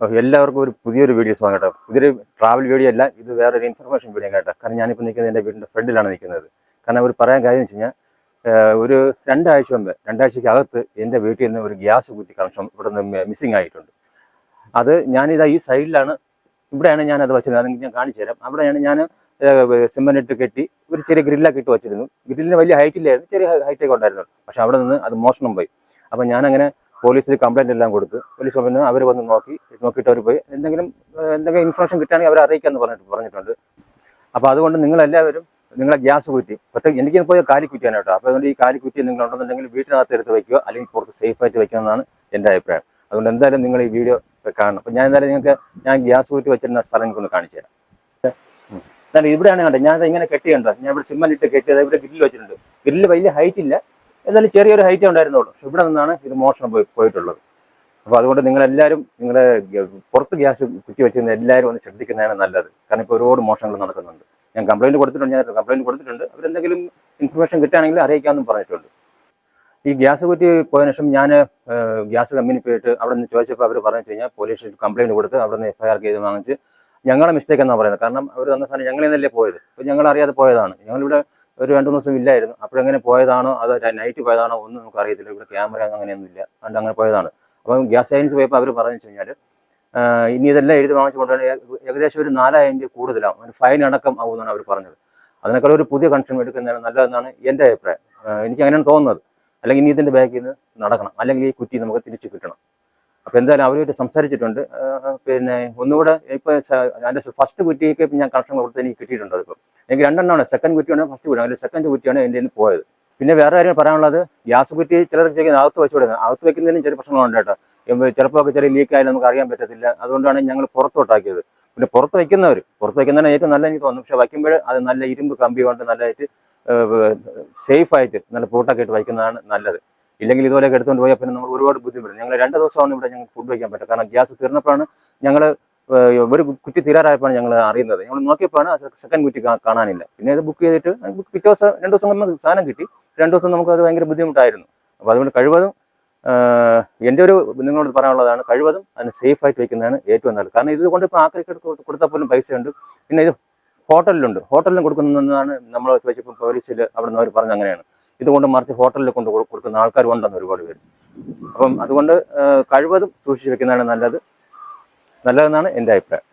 എല്ലാവർക്കും ഒരു പുതിയൊരു വീഡിയോസ് വാങ്ങട്ടെ. പുതിയൊരു ട്രാവൽ വീഡിയോ അല്ല, ഇത് വേറൊരു ഇൻഫർമേഷൻ വീഡിയോ കേട്ടോ. കാരണം ഞാനിപ്പോൾ നിൽക്കുന്നത് എൻ്റെ വീടിൻ്റെ ഫ്രണ്ടിലാണ് നിൽക്കുന്നത്. കാരണം അവർ പറയാൻ കാര്യം വെച്ച് കഴിഞ്ഞാൽ ഒരു രണ്ടാഴ്ചക്കകത്ത് എൻ്റെ വീട്ടിൽ നിന്ന് ഒരു ഗ്യാസ് കുറ്റി കണക്ഷൻ ഇവിടെ നിന്ന് മിസ്സിങ് ആയിട്ടുണ്ട്. അത് ഞാനിതാ ഈ സൈഡിലാണ്, ഇവിടെയാണ് ഞാനത് വെച്ചത്. അത് ഞാൻ കാണിച്ചു തരാം. അവിടെയാണ് ഞാൻ സിമെന്റ് ഇട്ട് കെട്ടി ഒരു ചെറിയ ഗ്രില്ലൊക്കെ ഇട്ട് വെച്ചിരുന്നു. ഗ്രില്ലിന് വലിയ ഹൈറ്റ് ഇല്ലായിരുന്നു, ചെറിയ ഹൈറ്റൊക്കെ ഉണ്ടായിരുന്നു. പക്ഷെ അവിടെ നിന്ന് അത് മോഷണം പോയി. അപ്പം ഞാനങ്ങനെ പോലീസിൽ കംപ്ലൈന്റ് എല്ലാം കൊടുത്ത് പോലീസ് വന്ന് അവർ വന്ന് നോക്കിയിട്ട് അവർ പോയി എന്തെങ്കിലും ഇൻഫർമേഷൻ കിട്ടുകയാണെങ്കിൽ അവരെ അറിയിക്കാമെന്ന് പറഞ്ഞിട്ടുണ്ട്. അപ്പോൾ അതുകൊണ്ട് നിങ്ങളെല്ലാവരും നിങ്ങളെ ഗ്യാസ് കുറ്റി പ്രത്യേകം എനിക്ക് പോയ കാലിക്കുറ്റിയാണ് കേട്ടോ. അപ്പോൾ അതുകൊണ്ട് ഈ കാലിക്കുറ്റി നിങ്ങളുണ്ടെന്നുണ്ടെങ്കിൽ വീട്ടിനകത്ത് എടുത്ത് വയ്ക്കുക, അല്ലെങ്കിൽ പുറത്ത് സേഫായിട്ട് വയ്ക്കണമെന്നാണ് എൻ്റെ അഭിപ്രായം. അതുകൊണ്ട് എന്തായാലും നിങ്ങൾ ഈ വീഡിയോ കാണണം. അപ്പോൾ ഞാൻ എന്തായാലും ഞാൻ ഗ്യാസ് കുറ്റി വെച്ചിരുന്ന സ്ഥലം ഒന്ന് കാണിച്ചു തരാം. എന്നാൽ ഇവിടെയാണ് കണ്ടത്, ഞാൻ ഇങ്ങനെ കെട്ടിയുണ്ടോ, ഞാൻ ഇവിടെ സിമെന്റ് ഇട്ട് കെട്ടിയത്. ഇവിടെ ഗ്രില്ല് വെച്ചിട്ടുണ്ട്. ഗ്രില്ല് വലിയ ഹൈറ്റ് ഇല്ല, എന്നാലും ചെറിയൊരു ഹൈറ്റേ ഉണ്ടായിരുന്നുള്ളൂ. പക്ഷെ ഇവിടെ നിന്നാണ് ഇത് മോഷണം പോയിട്ടുള്ളത്. അപ്പോൾ അതുകൊണ്ട് നിങ്ങളെല്ലാവരും നിങ്ങളുടെ പുറത്ത് ഗ്യാസ് കുറ്റി വെച്ചിരുന്ന എല്ലാവരും ഒന്ന് ശ്രദ്ധിക്കുന്നതാണ് നല്ലത്. കാരണം ഇപ്പോൾ ഒരുപാട് മോഷണങ്ങൾ നടക്കുന്നുണ്ട്. ഞാൻ കംപ്ലൈൻറ്റ് കൊടുത്തിട്ടുണ്ട്. അവരെന്തെങ്കിലും ഇൻഫർമേഷൻ കിട്ടുകയാണെങ്കിൽ അറിയിക്കാമെന്നും പറഞ്ഞിട്ടുണ്ട്. ഈ ഗ്യാസ് കുറ്റി പോയതിനു ശേഷം ഞാൻ ഗ്യാസ് കമ്പനി പോയിട്ട് അവിടെ നിന്ന് ചോദിച്ചപ്പോൾ അവർ പറഞ്ഞു കഴിഞ്ഞാൽ പോലീസ് സ്റ്റേഷൻ കംപ്ലൈൻറ്റ് കൊടുത്ത് അവിടെ നിന്ന് FIR ചെയ്ത് വാങ്ങിച്ച് ഞങ്ങളെ മിസ്റ്റേക്ക് എന്നാണ് പറയുന്നത്. കാരണം അവർ തന്ന സാധനം ഞങ്ങളിൽ നിന്നല്ലേ പോയത്. അപ്പോൾ ഞങ്ങൾ അറിയാതെ പോയതാണ്. ഞങ്ങളിവിടെ ഒരു 2-3 ദിവസം ഇല്ലായിരുന്നു. അപ്പോഴെങ്ങനെ പോയതാണോ അത് നൈറ്റ് പോയതാണോ ഒന്നും നമുക്ക് അറിയത്തില്ല. ഇവിടെ ക്യാമറ അങ്ങനെയൊന്നും ഇല്ല, അതുകൊണ്ട് അങ്ങനെ പോയതാണ്. അപ്പം ഗ്യാസ് ഏജൻസി പോയപ്പോൾ അവർ പറഞ്ഞു വെച്ച് കഴിഞ്ഞാൽ ഇനി ഇതെല്ലാം എഴുതി വാങ്ങിച്ചു കൊണ്ടുപോയി ഏകദേശം ഒരു 4000 രൂപ കൂടുതലാവും, ഒരു ഫൈൻ അടക്കം ആവുമെന്നാണ് അവർ പറഞ്ഞത്. അതിനേക്കാൾ ഒരു പുതിയ കണക്ഷൻ എടുക്കുന്നതാണ് നല്ലതെന്നാണ് എൻ്റെ അഭിപ്രായം. എനിക്ക് അങ്ങനെയാണ് തോന്നുന്നത്. അല്ലെങ്കിൽ ഇനി ഇതിൻ്റെ ബാക്കിൽ നിന്ന് നടക്കണം, അല്ലെങ്കിൽ ഈ കുറ്റി നമുക്ക് തിരിച്ച് കിട്ടണം. അപ്പോൾ എന്തായാലും അവരുമായിട്ട് സംസാരിച്ചിട്ടുണ്ട്. പിന്നെ ഒന്നുകൂടെ ഇപ്പോൾ എൻ്റെ ഫസ്റ്റ് കുറ്റിക്ക് ഞാൻ കണക്ഷൻ കൊടുത്ത് എനിക്ക് കിട്ടിയിട്ടുണ്ട്. അതിപ്പോൾ എനിക്ക് 2 എണ്ണമാണ്. സെക്കൻഡ് കുറ്റിയാണ് ഫസ്റ്റ് കുറ്റി, അതിൽ സെക്കൻഡ് കുറ്റിയാണ് എൻ്റെ നിന്ന് പോയത്. പിന്നെ വേറെ കാര്യം പറയാനുള്ളത്, ഗ്യാസ് കുറ്റി ചിലർ ചെയ്യുന്നത് അകത്ത് വെച്ച് കൊടുക്കുന്നത്. അകത്ത് വെക്കുന്നതിനും ചെറിയ പ്രശ്നങ്ങളുണ്ട് കേട്ടോ. ചിലപ്പോൾ ഒക്കെ ചെറിയ ലീക്ക് ആയാലും നമുക്ക് അറിയാൻ പറ്റത്തില്ല. അതുകൊണ്ടാണ് ഞങ്ങൾ പുറത്തോട്ടാക്കിയത്. പിന്നെ പുറത്ത് വയ്ക്കുന്നതാണ് ഏറ്റവും നല്ല എനിക്ക് തോന്നുന്നു. പക്ഷെ വയ്ക്കുമ്പോൾ അത് നല്ല ഇരുമ്പ് കമ്പി കൊണ്ട് നല്ലതായിട്ട് സേഫായിട്ട് നല്ല പൂട്ടൊക്കെ ഇട്ട് വയ്ക്കുന്നതാണ് നല്ലത്. ഇല്ലെങ്കിൽ ഇതുപോലെയൊക്കെ എടുത്തുകൊണ്ട് പോയാൽ പിന്നെ നമ്മൾ ഒരുപാട് ബുദ്ധിമുട്ടുണ്ട്. ഞങ്ങൾ 2 ദിവസമാണ് ഇവിടെ ഞങ്ങൾക്ക് ഫുഡ് വയ്ക്കാൻ പറ്റും. കാരണം ഗ്യാസ് തീർന്നപ്പോഴാണ് ഞങ്ങൾ ഒരു കുറ്റി തീരാറായപ്പോഴാണ് ഞങ്ങൾ അറിയുന്നത്. ഞങ്ങൾ നോക്കിയപ്പോഴാണ് സെക്കൻഡ് കുറ്റി കാണാനില്ല. പിന്നെ ഇത് ബുക്ക് ചെയ്തിട്ട് പിറ്റേ ദിവസം 2 ദിവസം നമുക്ക് സാധനം കിട്ടി. 2 ദിവസം നമുക്കത് ഭയങ്കര ബുദ്ധിമുട്ടായിരുന്നു. അപ്പോൾ അതുകൊണ്ട് കഴിവതും എൻ്റെ ഒരു നിങ്ങളോട് പറയാനുള്ളതാണ്, കഴിവതും അതിന് സേഫായിട്ട് വയ്ക്കുന്നതാണ് ഏറ്റവും നല്ലത്. കാരണം ഇതുകൊണ്ട് ഇപ്പോൾ ആക്രിക്ക് കൊടുത്താൽ പോലും പൈസയുണ്ട്. പിന്നെ ഇത് ഹോട്ടലിലും കൊടുക്കുന്നതാണ് നമ്മൾ വെച്ചപ്പോൾ പോലീസിൽ അവിടെ നിന്ന് അവർ പറഞ്ഞ അങ്ങനെയാണ്. ഇതുകൊണ്ട് മറിച്ച് ഹോട്ടലിൽ കൊടുക്കുന്ന ആൾക്കാർ ഉണ്ടെന്ന് ഒരുപാട് പേര്. അപ്പം അതുകൊണ്ട് കഴിവതും സൂക്ഷിച്ച് വെക്കുന്നതാണ് നല്ലതെന്നാണ് എൻ്റെ അഭിപ്രായം.